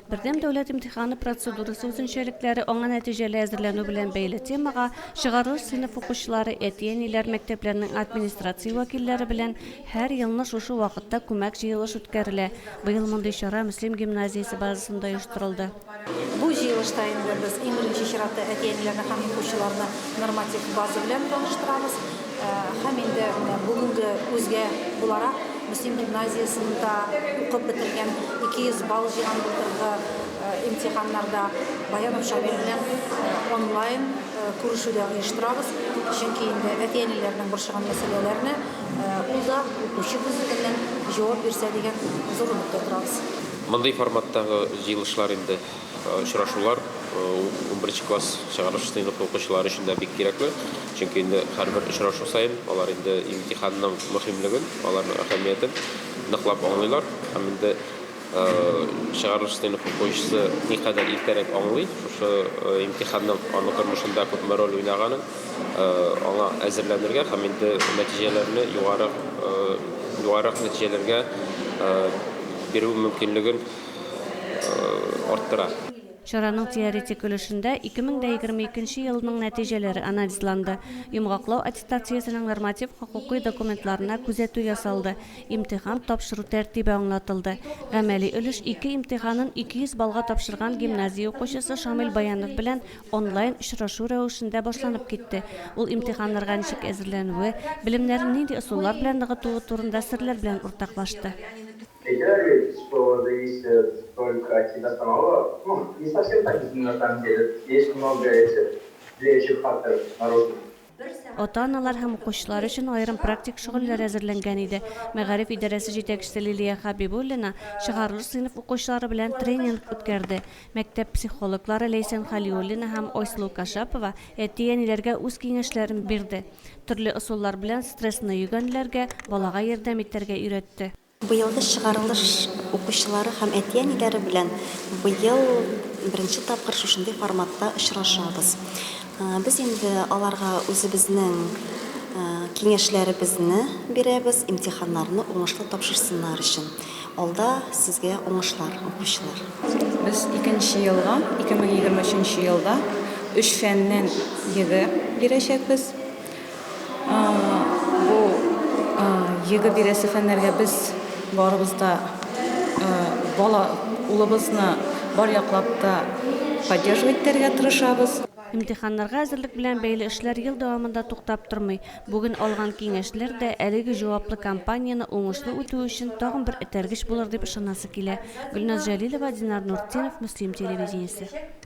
Birden dövlət imtihаны prosedurası özünçəlikləri ona nəticəli əzirlənü bilən beyli temağa шығарылış sınıf oquşları etiyenilər məktəblərinin administrasiya vakilləri bilən hər yılını şuşu vaqtda kömək jıyılış ütkərilə. Bıyıl мұндай şara Müslim gimnaziyası bazasında uyuşturuldu. Bu jıyılışta indi biz birinci şiratda etiyenlərni ham oquşlarını normativ bazı bilan tanıştıramiz. Ham endi bugungi o'zga bularaq Müslim gimnaziyasında o'qib bitirgan 200 ball jiygan bulturgi imtihonlarda Bayanov Şamil bilan onlayn ko'rishuvda uyushtiramiz. Chunki endi etiyenlarning bo'shag'an masalalarini o'zda o'quvchi bilan javob bersa degan zo'rlikda turamiz. Bunday formatdagi jıyılışlar endi uchrashuvlar 11 klass шығарылыш sınıf o'quvchilari uchun bek kerakli. Chunki endi har bir uchrashuv sayin ular endi imtihonning muhimligini, ularning ahamiyatini aniqlab anglaylar. Ham endi шығарылыш sınıf o'quvchisi ne qadar ertaroq anglaydi, o'sha imtihonning onun turmushida ko'p rol o'ynaganini ona әзерләнергә ham endi natijalarni yuqori natijalarga беру mümkünlüğün arttıra. Şaranın teoretik өлешендә 2022 елның нәтиҗәләре анализланды. Йомгаклау аттестациясының норматив хокукый документларына күзәтү ясалды. Имтихан тапшыру тәртибе аңлатылды. Гамәли өлеш 2 имтиханын 200 балга тапшырган гимназия укучысы Шамил Баянов белән онлайн очрашу рәвешендә башланып китте. Ул имтиханнарга ничек әзерләнүе, билимнәрен нинди ысуллар белән ныгытуы турында серләр белән уртаклашты. Что зависит только от тебя самого. Ну, не совсем так, на самом деле. Есть много этих влияющих факторов наружных. Ota-analar һәм укучылар өчен аерым практик шөгыльләр әзерләнгән иде. Мәгариф идарәсе җитәкчесе Лилия Хабибуллина шығарылыш сыйныф укучылары белән тренинг үткәрде. Мәктәп психологлары Лейсан Халиуллина һәм Ойслу Кашапова әтияниләргә үз киңәшләрен бирде. Төрле ысуллар белән стрессны йөгәнләргә, балага ярдәм итәргә өйрәтте. Быелгы шығарылыш укучылары һәм әтияниләре белән быел беренче тапкыр шушындый форматта очрашабыз. Без инде аларга үзебезнең киңәшләребезне бирәбез, имтиханнарны уңышлы тапшырсыннар өчен. Алда сезгә уңышлар укучылар. Без 2нче елга, 2023 елда 3 фәннән 7 бирәчәкбез. Бу 7 бирәсе фәннәргә без барыбызда бала улыбызны бар яклапта поддерживать итәргә тырышабыз. Имтиханнарга әзерлек белән бәйле эшләр ел дәвамында туктап тормый. Бүген алган киңәшләр дә әлеге җаваплы кампанияны уңышлы үтү өчен тагын бер этәргеч булыр дип ышанасы килә. Гөлназ Җәлилова, Динар Нуртдинов, Муслим телевидениесе.